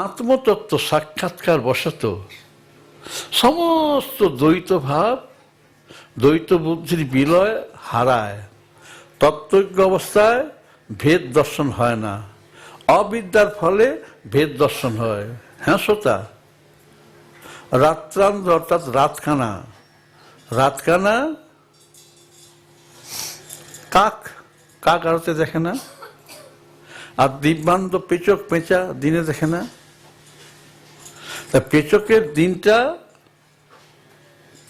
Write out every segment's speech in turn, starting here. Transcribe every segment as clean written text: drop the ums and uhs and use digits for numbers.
আত্মতত্ত্ব সাক্ষাৎকার বশত সমস্ত দ্বৈত ভাব, দ্বৈত বুদ্ধির বিলয় হারায়। তত্ত্বজ্ঞ অবস্থায় ভেদ দর্শন হয় না, অবিদ্যার ফলে ভেদ দর্শন হয়। হ্যাঁ শ্রোতা, রাত্রান্ধ্র অর্থাৎ রাতকানা, রাতকানা কাক, কাক আড়তে দেখে না, আর দিব্যান্ত পেচক পেঁচা দিনে দেখে না। তা পেচকের দিনটা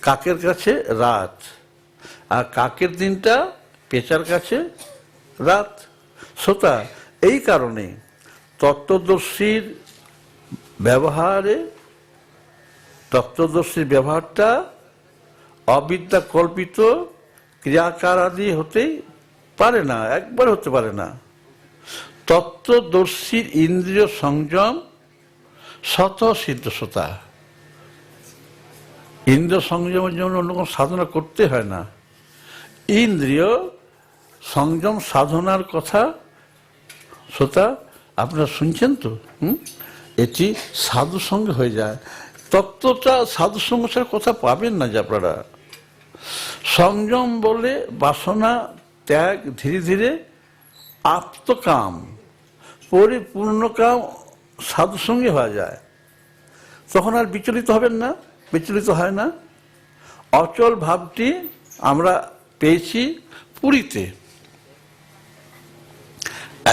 কাকের কাছে রাত, আর কাকের দিনটা পেঁচার কাছে রাত। শ্রোতা, এই কারণে তত্ত্বদর্শীর ব্যবহারটা অবিদ্যা কল্পিত ক্রিয়াকার আদি হতেই পারে না, একবার হতে পারে না। তত্ত্বদর্শীর ইন্দ্রিয় সংযম স্বতঃসিদ্ধ। শ্রোতা, ইন্দ্রিয় সংযমের জন্য অন্য কোনো সাধনা করতে হয় না। ইন্দ্রিয় সংযম সাধনার কথা শ্রোতা আপনারা শুনছেন তো, এটি সাধু সঙ্গে হয়ে যায়। তত্ত্বটা সাধু সঙ্গের কথা পাবেন না যে আপনারা। সংযম বলে বাসনা ত্যাগ, ধীরে ধীরে আপ্তকাম, পরিপূর্ণ কাম সাধু সঙ্গে হয়ে যায়। তখন আর বিচলিত হবেন না, বিচলিত হয় না। অচল ভাবটি আমরা পেয়েছি পুরীতে।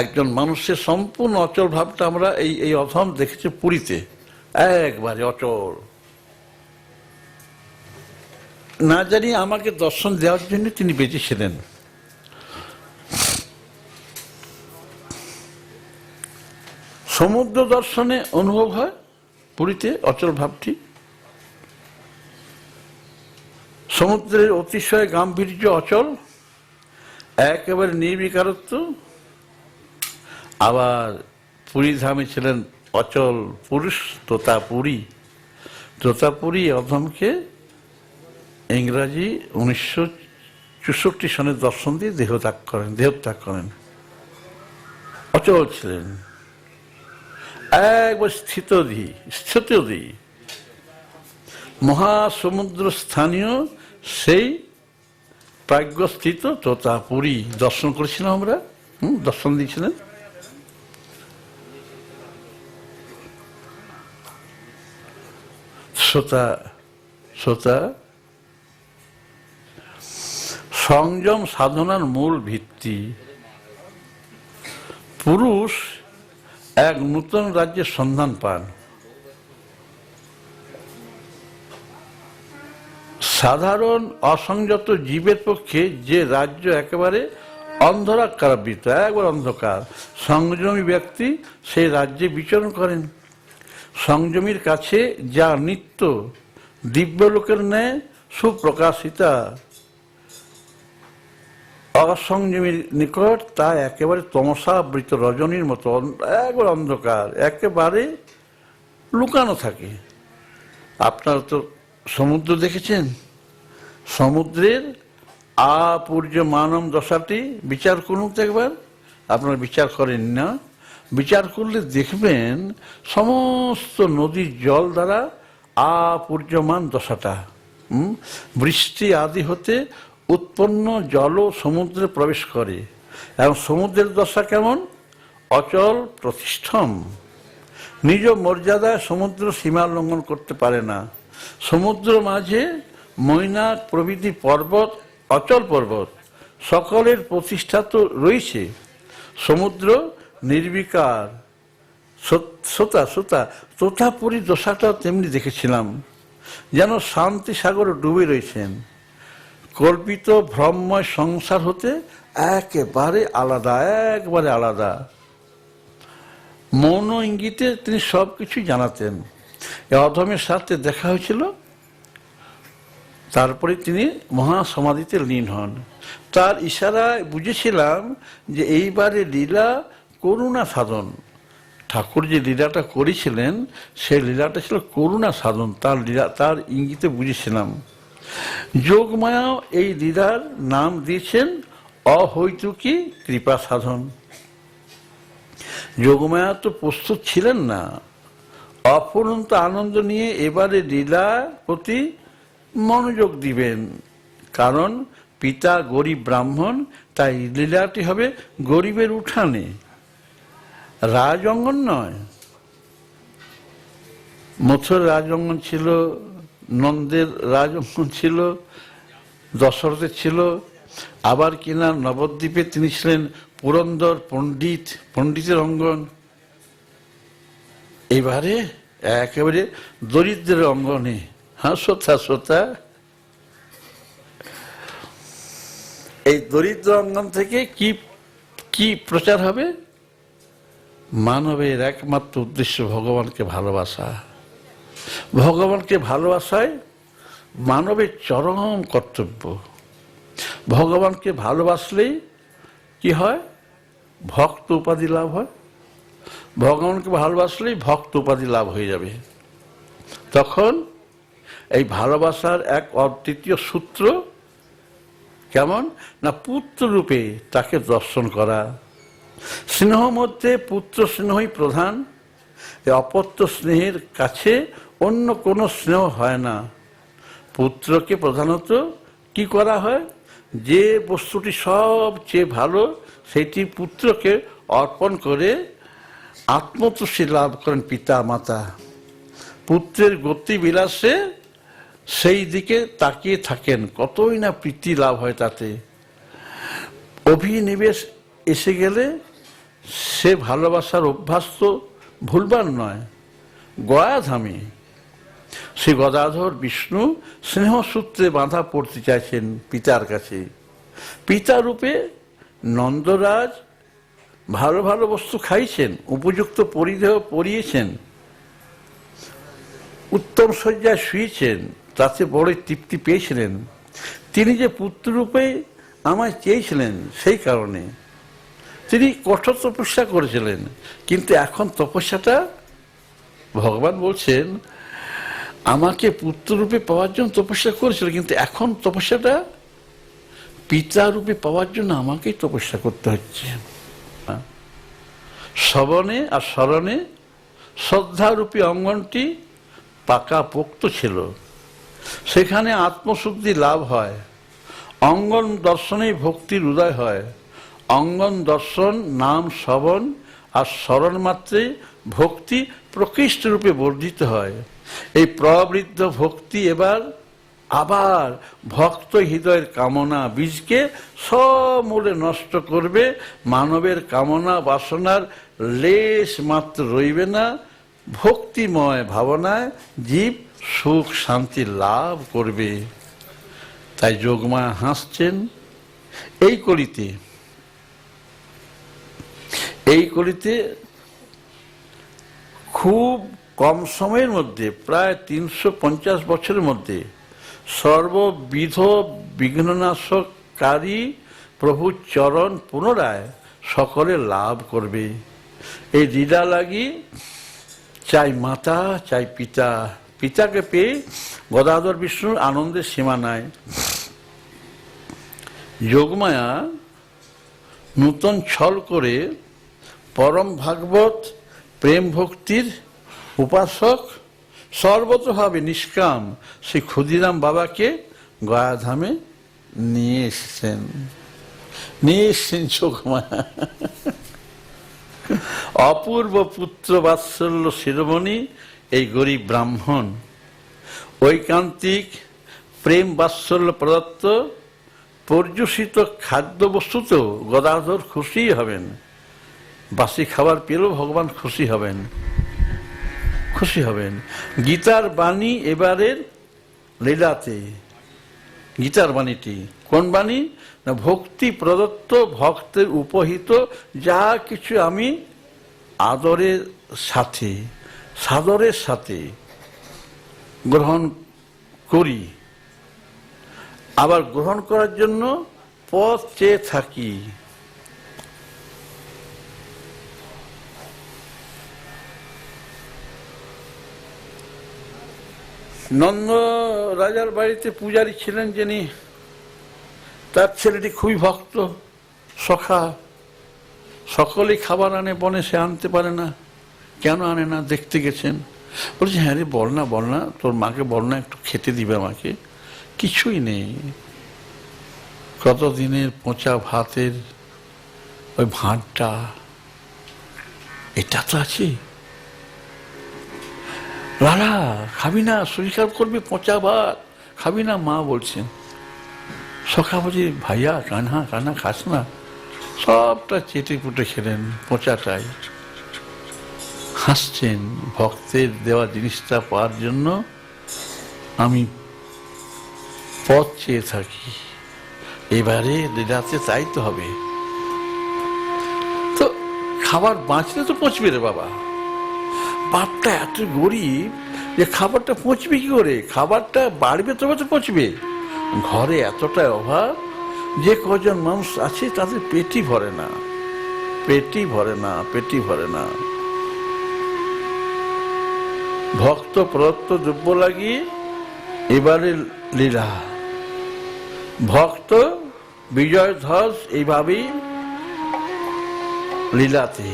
একজন মানুষের সম্পূর্ণ অচল ভাবটা আমরা এই অধম দেখেছি পুরীতে, একবারে অচল। না জানি আমাকে দর্শন দেওয়ার জন্য তিনি বেঁচেছিলেন। সমুদ্র দর্শনে অনুভব হয় পুরীতে অচল ভাবটি। সমুদ্রের অতিশয় গাম্ভীর্য অচল, একেবারে নির্বিকারত্ব। আবার পুরী ধামে ছিলেন অচল পুরুষ তোতাপুরী। তোতাপুরী অধমকে ইংরাজি 1964 সনে দর্শন দিয়ে দেহত্যাগ করেন। অচল ছিলেন, একবার স্থিতধী মহাসমুদ্র স্থানীয় সেই প্রাজ্ঞস্থিত তোতাপুরী দর্শন করেছিলাম আমরা, দর্শন দিয়েছিলেন। শ্রোতা, সংযম সাধনার মূল ভিত্তি। পুরুষ এক নূতন রাজ্যের সন্ধান পান। সাধারণ অসংযত জীবের পক্ষে যে রাজ্য একেবারে অন্ধকারাবৃত, একবার অন্ধকার। সংযমী ব্যক্তি সেই রাজ্যে বিচরণ করেন। সংযমীর কাছে যা নিত্য দিব্যলোকের ন্যায় সুপ্রকাশিতা, অসংযমীর নিকট তা একেবারে তমসাবৃত রজনীর মতো, একবার অন্ধকার, একেবারে লুকানো থাকে। আপনারা তো সমুদ্র দেখেছেন, সমুদ্রের আপূর্যমানম দশাটি বিচার করুন তো একবার। আপনারা বিচার করেন না, বিচার করলে দেখবেন সমস্ত নদীর জল দ্বারা আপূর্যমান দশাটা, বৃষ্টি আদি হতে উৎপন্ন জল সমুদ্রে প্রবেশ করে। এবং সমুদ্রের দশা কেমন? অচল প্রতিষ্ঠম। নিজ মর্যাদায় সমুদ্র সীমা লঙ্ঘন করতে পারে না। সমুদ্র মাঝে মৈনাক প্রভৃতি পর্বত, অচল পর্বত, সকলের প্রতিষ্ঠা তো রয়েছে। সমুদ্র নির্বিকার। তোতাপুরী দশাটা তেমনি দেখেছিলাম, যেন শান্তি সাগরে ডুবে রয়েছেন। কল্পিত ভ্রমময় সংসার হতে একেবারে আলাদা। মৌন ইঙ্গিতে তিনি সবকিছু জানাতেন। অধমের সাথে দেখা হয়েছিল, তারপরে তিনি মহাসমাধিতে লীন হন। তার ইশারায় বুঝেছিলাম যে এইবারে লীলা করুণা সাধন। ঠাকুর যে লীলাটা করেছিলেন সেই লীলাটা ছিল করুণা সাধন, তার ইঙ্গিতে বুঝেছিলাম। যোগমায়াও এই লীলার নাম দিয়েছেন অহৈতুকী কৃপা সাধন। যোগমায়া তো প্রস্তুত ছিলেন না অফুরন্ত আনন্দ নিয়ে এবারে লীলা প্রতি মনোযোগ দিবেন, কারণ পিতা গরিব ব্রাহ্মণ, তাই লীলাটি হবে গরিবের উঠানে, রাজঅঙ্গন নয়। মথুরার রাজঅঙ্গন ছিল, নন্দের রাজঅঙ্গন ছিল, দশরথের ছিল, আবার কিনা নবদ্বীপে তিনি ছিলেন পুরন্দর পণ্ডিত, পণ্ডিতের অঙ্গন। এবারে একেবারে দরিদ্রের অঙ্গনে। হ্যাঁ, শ্রোতা শ্রোতা, এই দরিদ্র অঙ্গন থেকে কি কি প্রচার হবে? মানবের একমাত্র উদ্দেশ্য ভগবানকে ভালোবাসা। ভগবানকে ভালোবাসায় মানবের চরম কর্তব্য। ভগবানকে ভালোবাসলেই কি হয়? ভক্ত উপাধি লাভ হয়। ভগবানকে ভালোবাসলেই ভক্ত উপাধি লাভ হয়ে যাবে। তখন এই ভালোবাসার এক অদ্বিতীয় সূত্র কেমন না, পুত্র রূপে তাকে দর্শন করা। স্নেহ মধ্যে পুত্র স্নেহই প্রধান। এই অপত্য স্নেহের কাছে অন্য কোনো স্নেহ হয় না। পুত্রকে প্রধানত কি করা হয়? যে বস্তুটি সবচেয়ে ভালো সেটি পুত্রকে অর্পণ করে আত্মতুষ্টি লাভ করেন পিতা মাতা। পুত্রের গতিবিলাসে সেই দিকে তাকিয়ে থাকেন, কতই না প্রীতি লাভ হয় তাতে। অভিনিবেশ এসে গেলে সে ভালোবাসার অভ্যাস তো ভুলবার নয়। গয়াধামে শ্রী গদাধর বিষ্ণু স্নেহসূত্রে বাঁধা পড়তে চাইছেন পিতার কাছে। পিতা রূপে নন্দরাজ ভালো ভালো বস্তু খাইছেন, উপযুক্ত পরিধেয় পরিয়েছেন, উত্তম শয্যায় শুয়েছেন, তাতে বড় তৃপ্তি পেয়েছিলেন। তিনি যে পুত্ররূপে আমায় চেয়েছিলেন, সেই কারণে তিনি কঠোর তপস্যা করেছিলেন। কিন্তু এখন তপস্যাটা, ভগবান বলছেন, আমাকে পুত্ররূপে পাওয়ার জন্য তপস্যা করেছিল, কিন্তু এখন তপস্যাটা পিতা রূপে পাওয়ার জন্য আমাকেই তপস্যা করতে হচ্ছে। শ্রবণে আর স্মরণে শ্রদ্ধারূপী অঙ্গনটি পাকা পোক্ত ছিল, সেখানে আত্মশুদ্ধি লাভ হয়। অঙ্গন দর্শনেই ভক্তির উদয় হয়। অঙ্গন দর্শন, নাম শ্রবণ আর স্মরণ মাত্রে ভক্তি প্রকৃষ্ট রূপে বর্ধিত হয়। এই প্রবৃদ্ধ ভক্তি আবার ভক্ত হৃদয়ের কামনা বীজকে সমূলে নষ্ট করবে। মানবের কামনা বাসনার লেশ মাত্র রইবে না। ভক্তিময় ভাবনায় জীব সুখ শান্তি লাভ করবে। তাই যোগমা হাসছেন, এই কলিতে খুব কম সময়ের মধ্যে, প্রায় 350 বছরের মধ্যে সর্ববিধ বিঘ্ননাশকারী প্রভুর চরণ পুনরায় সকলে লাভ করবে। এই লীলা লাগি চাই মাতা, চাই পিতা। পিতাকে পেয়ে গদাধর বিষ্ণুর আনন্দের সীমা নাই। যোগমায়া নূতন ছল করে পরম ভাগবত প্রেম ভক্তির উপাসক সর্বতভাবে নিষ্কাম শ্রী ক্ষুদিরাম বাবাকে গয়াধামে নিয়ে এসেছেন যোগমায়া। অপূর্ব পুত্র বাৎসল্য শিরোমণি এই গরিব ব্রাহ্মণ। ঐকান্তিক প্রেম বাৎসল্য প্রদত্ত পর্যুষিত খাদ্য বস্তুতেও গদাধর খুশি হবেন। বাসি খাবার পেলেও ভগবান খুশি হবেন। গীতার বাণী এবারের লীলাতে, গীতার বাণীটি কোন বাণী না, ভক্তি প্রদত্ত ভক্তের উপহিত যা কিছু আমি আদরের সাদরের সাথে গ্রহণ করি, আবার গ্রহণ করার জন্য পথ চেয়ে থাকি। নন্দ রাজার বাড়িতে পূজারী ছিলেন যিনি, তার ছেলেটি খুবই ভক্ত, সখা। সকলেই খাবার আনে, বনে সে আনতে পারে না। কেন আনে না? দেখতে গেছেন। বলছে হ্যাঁ রে বল না, তোর মাকে বল না, একটু খেতে দিবে আমাকে। কিছুই নেই, কতদিনের পচা ভাতের ওই ভাঁড়টা, এটা তো আছে। লালা খাবি না, শরীর খারাপ করবি, পচা ভাত খাবি না, মা বলছেন। সখা বলছে ভাইয়া কানা খাস না, সবটা চেটে পুটে খেলেন, পচাটাই। হাসছেন, ভক্তের দেওয়া জিনিসটা পাওয়ার জন্য আমি পথ চেয়ে থাকি, এবারে লীলাতে তাই তো হবে। তো খাবার বাঁচলে তো পচবে রে বাবা, বাপটা এত গরিব যে খাবারটা পচবে কি করে, খাবারটা বাড়বে তবে তো পচবে। ঘরে এতটা অভাব, যে কজন মানুষ আছে তাদের পেটই ভরে না। ভক্ত প্রদত্ত দ্রব্য লাগি এবারে লীলা। ভক্ত বিজয় ধ্বজ এইভাবেই লীলাতে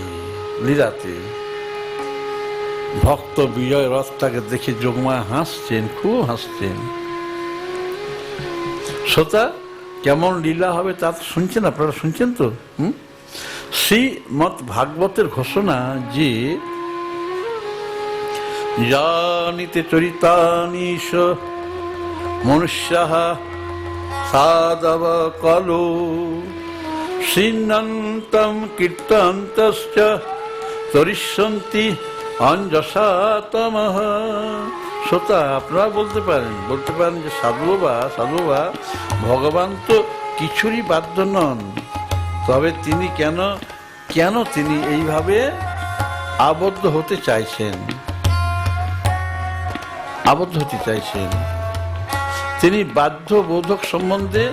ভক্ত বিজয় রথটাকে দেখে যোগমায়া হাসছেন, খুব হাসছেন। শ্রোতা কেমন লীলা হবে তা তো শুনছেন, আপনারা শুনছেন তো। শ্রীমৎ ভাগবতের ঘোষণা যে জানিতে চরিতানীশ মনুষ্যাঃ সাধব কলো শ্রীনন্তম কীর্তন্তশ্চ তরিষ্যন্তি অঞ্জসা তমঃ। শ্রোতা আপনারা বলতে পারেন যে সাধুবা ভগবান তো কিছুরই বাধ্য নন, তবে তিনি কেন তিনি এইভাবে আবদ্ধ হতে চাইছেন, তিনি বাধ্য বোধক সম্বন্ধে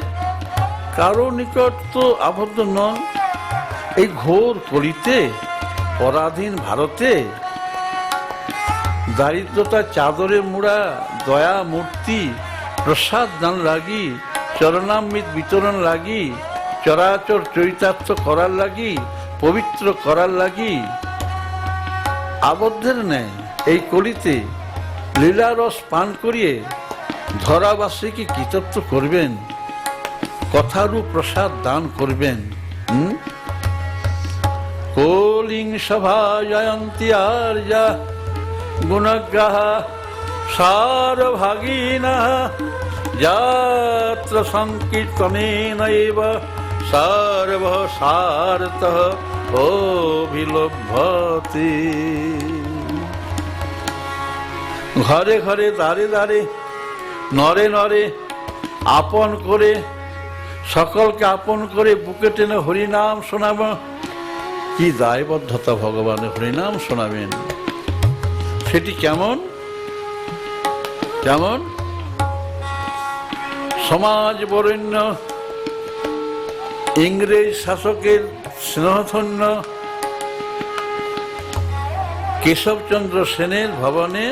কারো নিকট তো আবদ্ধ নন। এই ঘোর কলিতে, পরাধীন ভারতে, দারিদ্রতার চাদরে মুড়া দয়া মূর্তি প্রসাদ দান লাগি, চরণামৃত বিতরণ লাগি, চরাচর চরিতার্থ করার লাগি, পবিত্র করার লাগি আবদ্ধের ন্যায় এই কলিতে লীলারস পান করিয়ে ধরাবাসীকে কৃতত্ব করবেন, কথারূপ প্রসাদ দান করবেন। কলিং সভা জয়ন্তী আর্যা গুণগ্রাহা সারভাগিনঃ যাত্র সংকীর্তনেন এব সর্বঃ সারতঃ অভিলভ্যতে। ঘরে ঘরে দ্বারে দ্বারে নরে নরে আপন করে, সকলকে আপন করে বুকে টেনে হরিনাম শোনাব। কি দায়বদ্ধতা ভগবানের, হরিনাম শোনাবেন। সেটি কেমন সমাজ বরেণ্য ইংরেজ শাসকের স্নেহধন্য কেশবচন্দ্র সেনের ভবনে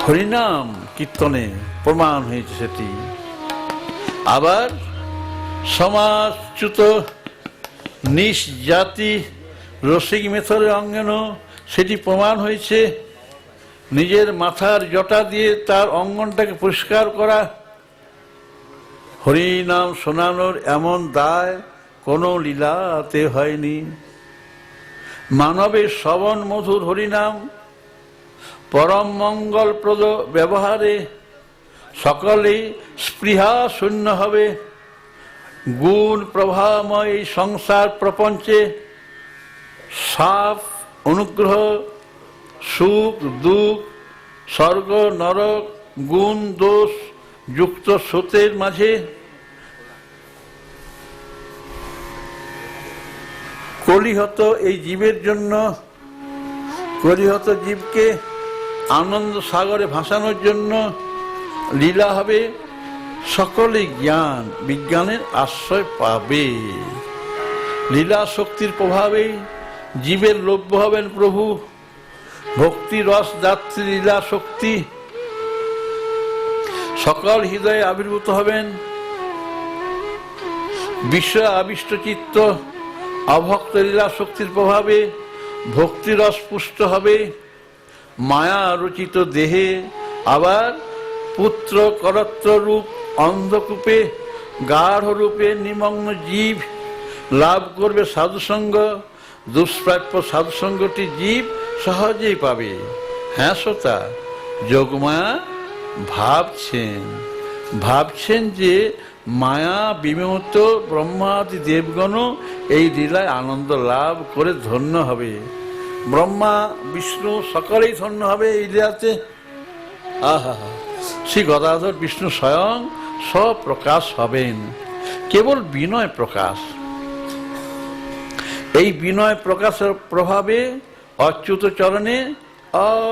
হরিনাম কীর্তনে প্রমাণ হয়েছে সেটি। আবার সমাজচ্যুত নিজ জাতি রসিক মেথরের অঙ্গন সেটি প্রমাণ হয়েছে। নিজের মাথার জটা দিয়ে তার অঙ্গনটাকে পরিষ্কার করা। হরিনাম শোনানোর এমন দায় কোনো লীলাতে হয়নি। মানবের শ্রবণ মধুর হরিনাম পরম মঙ্গলপ্রদ ব্যবহারে সকলেই স্পৃহা শূন্য হবে। গুণ প্রভাময় সংসার প্রপঞ্চে সাপ অনুগ্রহ, সুখ দুঃখ, স্বর্গ নরক, গুণ দোষ যুক্ত স্রোতের মাঝে কলিহত এই জীবের জন্য, কলিহত জীবকে আনন্দ সাগরে ভাসানোর জন্য লীলা হবে। সকলে জ্ঞান বিজ্ঞানের আশ্রয় পাবে। লীলা শক্তির প্রভাবে জীবের লভ্য হবেন প্রভু। ভক্তি রস যাত্রী লীলা শক্তি সকল হৃদয়ে আবির্ভূত হবেন। বিশ্ব আবিষ্ট চিত্ত অভক্ত লীলা শক্তির প্রভাবে ভক্তিরস পুষ্ট হবে, মায়া রচিত দেহে আবার পুত্র করত্র রূপ অন্ধকূপে গাঢ় রূপে নিমগ্ন জীব লাভ করবে সাধুসঙ্গ। দুষ্প্রাপ্য সাধুসঙ্গটি জীব সহজেই পাবে। হ্যাঁ শ্রোতা, যোগমায়া ভাবছেন যে মায়া বিমোহিত ব্রহ্মাদি দেবগণ এই লীলায় আনন্দ লাভ করে ধন্য হবে। ব্রহ্মা বিষ্ণু সকলেই ধন্য হবে এই লীলাতে। আহা, শ্রী গদাধর বিষ্ণু স্বয়ং স্বপ্রকাশ হবেন। কেবল বিনয় প্রকাশ, এই বিনয় প্রকাশের প্রভাবে অচ্যুত চরণে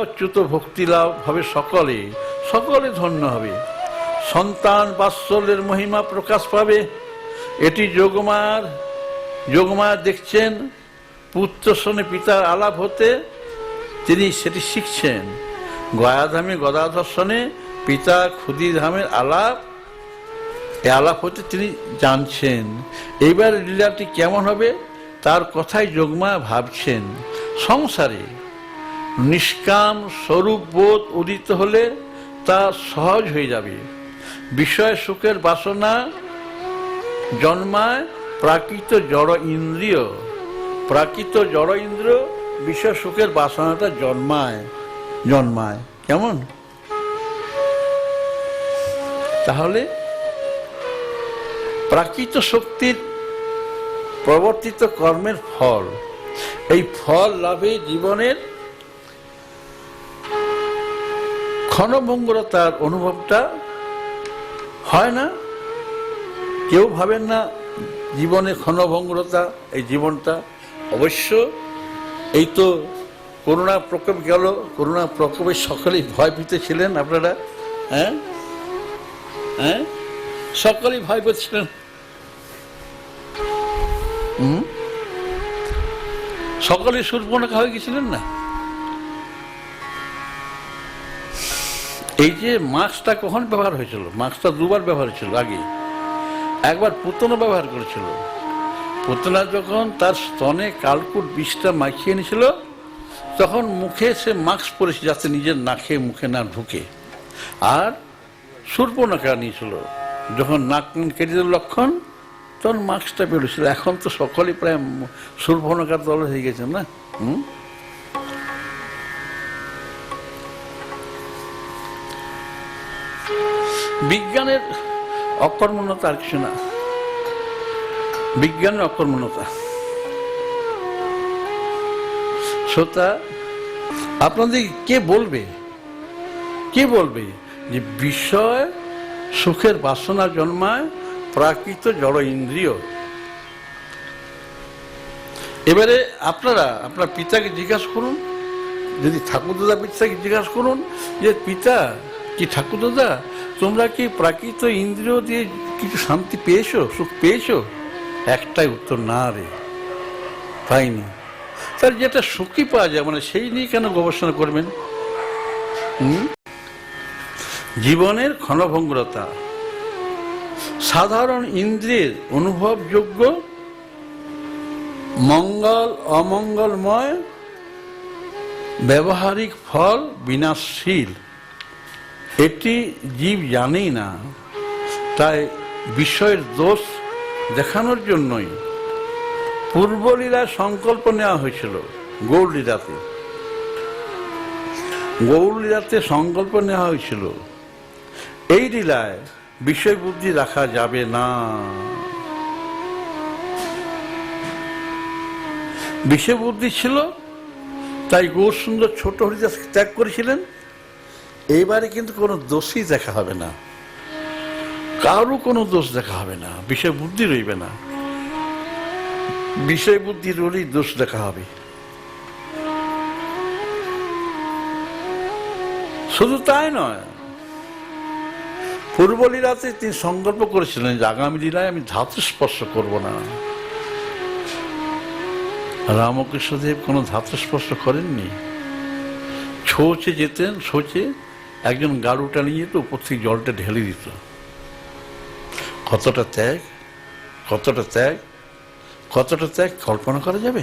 অচ্যুত ভক্তি লাভ হবে। সকলে ধন্য হবে। সন্তান বাৎসল্যের মহিমা প্রকাশ পাবে। এটি যোগমায়া দেখছেন পুত্র শোনে পিতার আলাপ হতে, তিনি সেটি শিখছেন। গয়াধামে গদাধর শোনে পিতা ক্ষুদিধামের আলাপ হতে তিনি জানছেন। এইবার লীলাটি কেমন হবে তার কথাই যোগমায়া ভাবছেন। সংসারে নিষ্কাম স্বরূপ বোধ উদিত হলে তা সহজ হয়ে যাবে। বিষয় সুখের বাসনা জন্মায় প্রাকৃত জড় ইন্দ্রিয়, বিষয় সুখের বাসনাটা জন্মায়। কেমন? তাহলে প্রাকৃত শক্তির প্রবর্তিত কর্মের ফল, এই ফল লাভে জীবনের ক্ষণভঙ্গুরতার অনুভবটা হয় না। কেউ ভাবেন না জীবনে ক্ষণভঙ্গুরতা, এই জীবনটা অবশ্য এই তো করোনা প্রকোপ গেল, করোনা প্রকোপে সকলেই ভয় পেতে ছিলেন আপনারা। হ্যাঁ, সকলেই ভয় পেয়েছিলেন। সকলেই শূর্পণখা হয়ে গেছিলেন না। এই যে মাস্কটা কখন ব্যবহার হয়েছিল? মাস্কটা দুবার ব্যবহার হয়েছিল। আগে একবার পুতনা ব্যবহার করেছিল। পুতনা যখন তার স্তনে কালকুট বিষটা মাখিয়ে নিয়েছিল, তখন মুখে সে মাস্ক পরেছে যাতে নিজের নাকে মুখে না ঢুকে। আর শূর্পণখা নিয়েছিল, যখন নাক কেটে দিল লক্ষণ, তখন মাস্কটা বেরোছিল। এখন তো সকলেই প্রায় শূর্পণখার দল হয়ে গেছে না। বিজ্ঞানের অকর্মণ্যতা আর কিছু না। বিজ্ঞানের অকর্মণ্যতা। শ্রোতা, আপনাদের কে বলবে যে বিষয় সুখের বাসনা জন্মায় প্রাকৃত জড় ইন্দ্রিয়? এবারে আপনার পিতাকে জিজ্ঞাসা করুন, যদি ঠাকুরদাদা পিতাকে জিজ্ঞাসা করুন যে পিতা কি ঠাকুরদাদা, তোমরা কি প্রাকৃত ইন্দ্রিয় দিয়ে কিছু শান্তি পেয়েছো, সুখ পেয়েছো? একটাই উত্তর, না রে, পাইনি। তার যেটা সুখী পাওয়া যায় মানে সেই নিয়ে কেন গবেষণা করবেন? জীবনের ক্ষণভঙ্গুরতা সাধারণ ইন্দ্রিয়ের অনুভবযোগ্য মঙ্গল অমঙ্গলময় ব্যবহারিক ফল বিনাশশীল, এটি জীব জানেই না। তাই বিষয়ের দোষ দেখানোর জন্যই পূর্বলীলায় সংকল্প নেওয়া হয়েছিল। গৌরলীলাতে সংকল্প নেওয়া হয়েছিল, এই লীলায় বিষয় বুদ্ধি রাখা যাবে না। বিষয় বুদ্ধি ছিল, তাই গৌরসুন্দর ছোট হরিদাস ত্যাগ করেছিলেন। এইবারে কিন্তু কোনো দোষই দেখা হবে না, কারো কোনো দোষ দেখা হবে না, বিষয় বুদ্ধি রইবে না। বিষয় বুদ্ধি রইলেই দোষ দেখা হবে। শুধু তাই নয়, পূর্ব লীলাতে তিনি সংকল্প করেছিলেন যে আগামী লীলায় আমি ধাতু স্পর্শ করব না। রামকৃষ্ণদেব কোনো ধাতু স্পর্শ করেননি। শৌচে যেতেন, শৌচে একজন গাড়ুটা নিয়ে যেত, উপর থেকে জলটা ঢেলে দিত। কতটা ত্যাগ, কতটা ত্যাগ, কতটা ত্যাগ কল্পনা করা যাবে?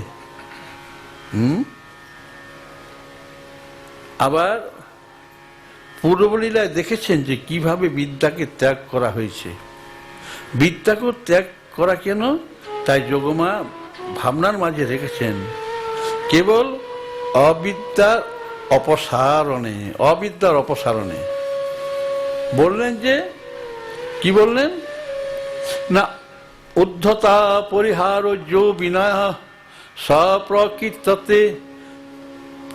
আবার পূর্বলীলায় দেখেছেন যে কিভাবে বিদ্যাকে ত্যাগ করা হয়েছে। বিদ্যাকেও ত্যাগ করা কেন, তাই যোগমা ভাবনার মাঝে রেখেছেন কেবল অবিদ্যার অপসারণে, অবিদ্যার অপসারণে। বললেন যে কি বললেন না, উদ্ধতা পরিহার যো বিনয় সপ্রকৃততে।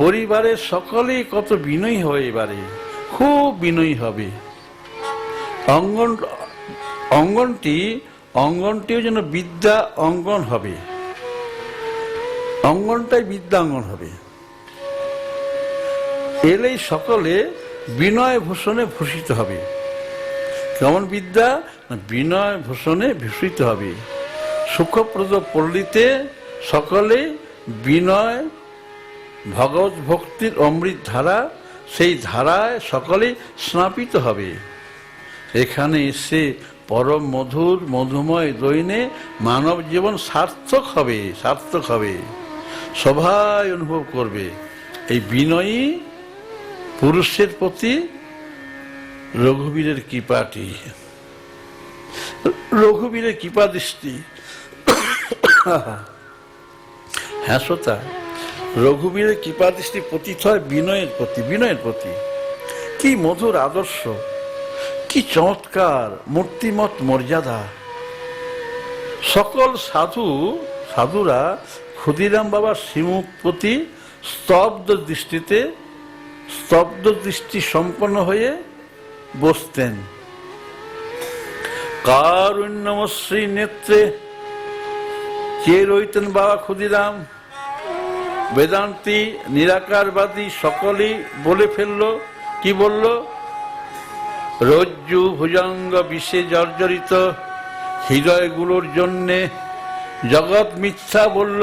পরিবারের সকলেই কত বিনয়ী হয়, এবারে খুব বিনয়ী হবে। অঙ্গনটিও যেন বিদ্যা অঙ্গন হবে, অঙ্গনটাই বিদ্যা অঙ্গন হবে। এলেই সকলে বিনয় ভূষণে ভূষিত হবে। কেমন বিদ্যা? বিনয় ভূষণে ভূষিত হবে। সুখপ্রদ পল্লীতে সকলে বিনয় ভগবত ভক্তির অমৃত ধারা, সেই ধারায় সকলে স্নাপিত হবে। এখানে এসে পরম মধুর মধুময় দৈনে মানব জীবন সার্থক হবে, সার্থক হবে। সবাই অনুভব করবে এই বিনয়ী পুরুষের প্রতি রঘুবীরের কৃপাটি, রঘুবীরের কৃপা দৃষ্টি। হ্যাঁ শ্রোতা, রঘুবীরের কৃপা দৃষ্টি পতিত হয় বিনয়ের প্রতি, বিনয়ের প্রতি। কি মধুর আদর্শ, কি চমৎকার মূর্তিমত মর্যাদা। সকল সাধুরা ক্ষুদিরাম বাবার শ্রীমুখ প্রতি স্তব্ধ দৃষ্টি সম্পন্ন হয়ে বসতেন। কারুণ্যমশ্রী নেত্রে চেয়ে রইতেন বাবা ক্ষুদিরাম। বেদান্তি নিরাকারবাদী সকলেই বলে ফেলল, কি বলল? রজ্জু ভুজঙ্গ বিষে জর্জরিত হৃদয়গুলোর জন্যে জগৎ মিথ্যা বলল।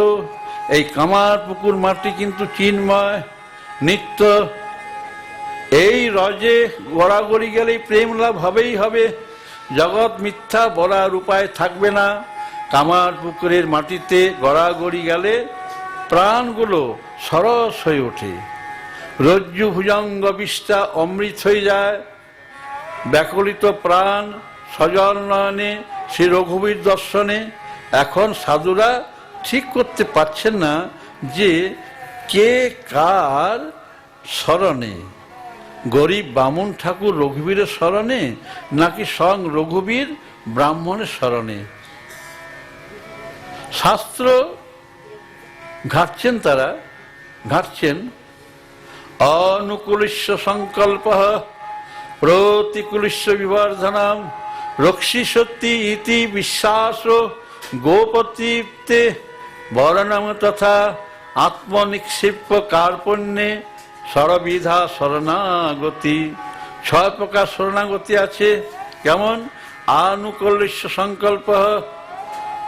এই কামার পুকুর মাটি কিন্তু চিন্ময়, নিত্য। এই রজে গড়াগড়ি গেলেই প্রেম লাভ হবেই হবে, জগৎ মিথ্যা বলার উপায় থাকবে না। কামার পুকুরের মাটিতে গড়াগড়ি গেলে প্রাণগুলো সরস হয়ে ওঠে, রজ্জু ভুজঙ্গ বিষটা অমৃত হয়ে যায়। ব্যাকুলিত প্রাণ সজল নয়নে শ্রী রঘুবীর দর্শনে। এখন সাধুরা ঠিক করতে পারছেন না যে কে কার শরণে, গরিব বামুন ঠাকুর রঘুবীরের শরণে নাকি স্বয়ং রঘুবীর ব্রাহ্মণের শরণে। শাস্ত্র ঘাটছেন, তারা ঘাটছেন। অনুকূলস্য সংকল্প প্রতিকূলস্য বিবর্ধনম রক্ষিষ্যতি ইতি বিশ্বাস গোপতীপ্তে বর্ণম তথা আত্মনিক্ষিপ্য কার্পণ্যে সরবিধা শরণাগতি। 6 প্রকার শরণাগতি আছে। কেমন? আনুকূলস্য সংকল্প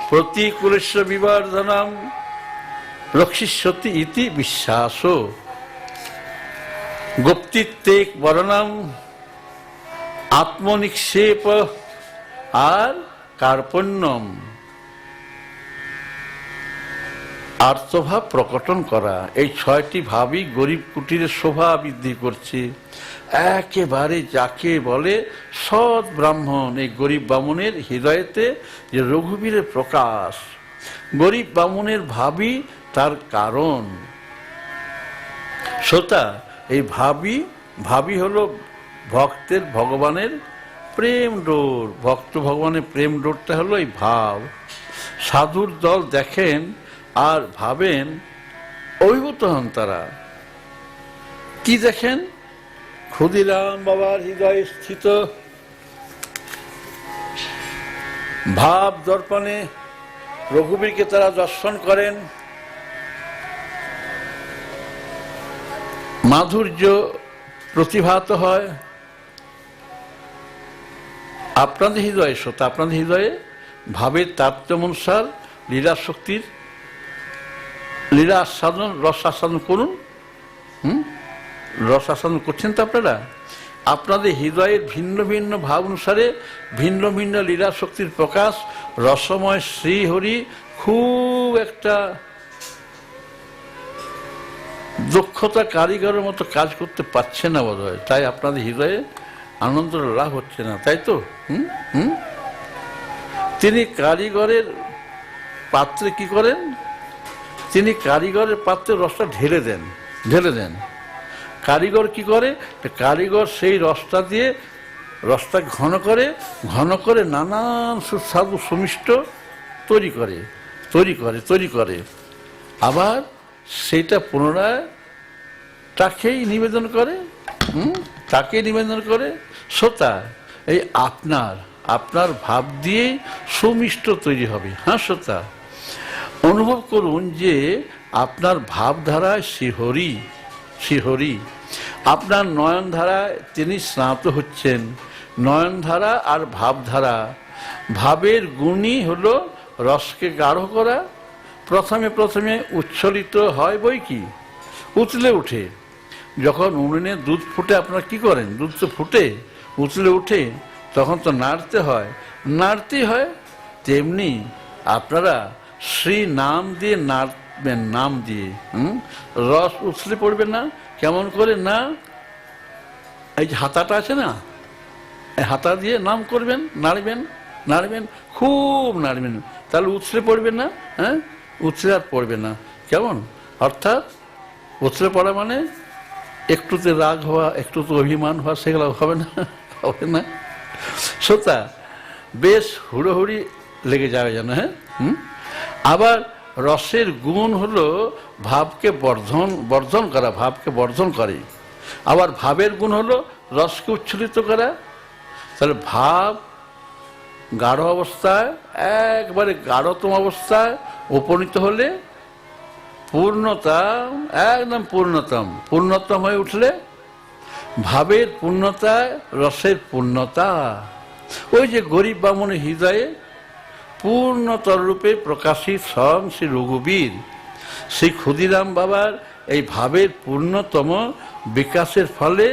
প্রতিকূলস্য বিবর্ধনম রক্ষিষ্যতি ইতি বিশ্বাস গুপ্তিত্বে বর্ণম আত্মনিক্ষেপ আর কার্পণ্যম আর্তভাব প্রকটন করা। এই 6টি ভাবই গরিব কুটিরের শোভা বৃদ্ধি করছে। একেবারে যাকে বলে সৎ ব্রাহ্মণ, এই গরিব ব্রাহ্মণের হৃদয়েতে যে রঘুবীরের প্রকাশ। গরিব ব্রাহ্মণের ভাবই তার কারণ। শ্রোতা, এই ভাবি হলো ভক্তের ভগবানের প্রেম ডোর। ভক্ত ভগবানের প্রেম ডোরটা হলো এই ভাব। সাধুর দল দেখেন আর ভাবেন, অভিভূত হন তারা। কি দেখেন? ক্ষুদিরাম বাবার হৃদয়ে স্থিত ভাব দর্পণে রঘুবীরকে তারা দর্শন করেন। মাধুর্য প্রতিভাত হয় আপনাদের হৃদয়ে। শ্রোতা, আপনাদের হৃদয়ে ভাবের তাপ্তমনসার লীলা শক্তির লীলা আস্বাদন, রস আস্বাদন করুন। রস আস্বাদন করছেন তো আপনারা? আপনাদের হৃদয়ের ভিন্ন ভিন্ন ভাব অনুসারে ভিন্ন ভিন্ন লীলা শক্তির প্রকাশ। রসময় শ্রীহরি খুব একটা দক্ষতা কারিগরের মতো কাজ করতে পারছে না বোধ হয়, তাই আপনাদের হৃদয়ে আনন্দ লাভ হচ্ছে না, তাই তো? হুম হুম তিনি কারিগরের পাত্রে কি করেন? তিনি কারিগরের পাত্রে রসটা ঢেলে দেন। কারিগর কি করে? কারিগর সেই রসটা দিয়ে রসটা ঘন করে নানান সুস্বাদু সুমিষ্ট তৈরি করে আবার সেইটা পুনরায় তাকেই নিবেদন করে শ্রোতা। এই আপনার ভাব দিয়েই সুমিষ্ট তৈরি হবে। হ্যাঁ শ্রোতা, অনুভব করুন যে আপনার ভাবধারায় শিহরি আপনার নয়নধারায় তিনি স্নাত হচ্ছেন। নয়নধারা আর ভাবধারা, ভাবের গুণই হলো রসকে গাঢ় করা। প্রথমে উচ্ছলিত হয় বই কি, উতলে উঠে। যখন উনুনে দুধ ফুটে আপনারা কি করেন? দুধ তো ফুটে উতলে উঠে, তখন তো নাড়তেই হয়। তেমনি আপনারা শ্রী নাম দিয়ে নাড়বেন, নাম দিয়ে রস উছলে পড়বে না। কেমন করে না? এই যে হাতাটা আছে না, এই হাতা দিয়ে নাম করবেন, নাড়বেন, খুব নাড়বেন, তাহলে উছলে পড়বে না। হ্যাঁ, উছলে আর পড়বে না। কেমন? অর্থাৎ উছলে পড়া মানে একটুতে রাগ হওয়া, একটুতে অভিমান হওয়া, সেগুলো হবে না। শ্রোতা, বেশ হুড়োহুড়ি লেগে যাবে যেন। হ্যাঁ, আবার রসের গুণ হলো ভাবকে বর্ধন করা, ভাবকে বর্ধন করে। আবার ভাবের গুণ হলো রসকে উচ্ছ্বলিত করা। তাহলে ভাব গাঢ় অবস্থায়, একবারে গাঢ়তম অবস্থায় উপনীত হলে একদম পূর্ণতম হয়ে উঠলে ভাবের পূর্ণতায় রসের পূর্ণতা। ওই যে গরিব বামনের হৃদয়ে পূর্ণতর রূপে প্রকাশিত স্বয়ং শ্রী রঘুবীর, শ্রী ক্ষুদিরাম বাবার এই ভাবের পূর্ণতম বিকাশের ফলে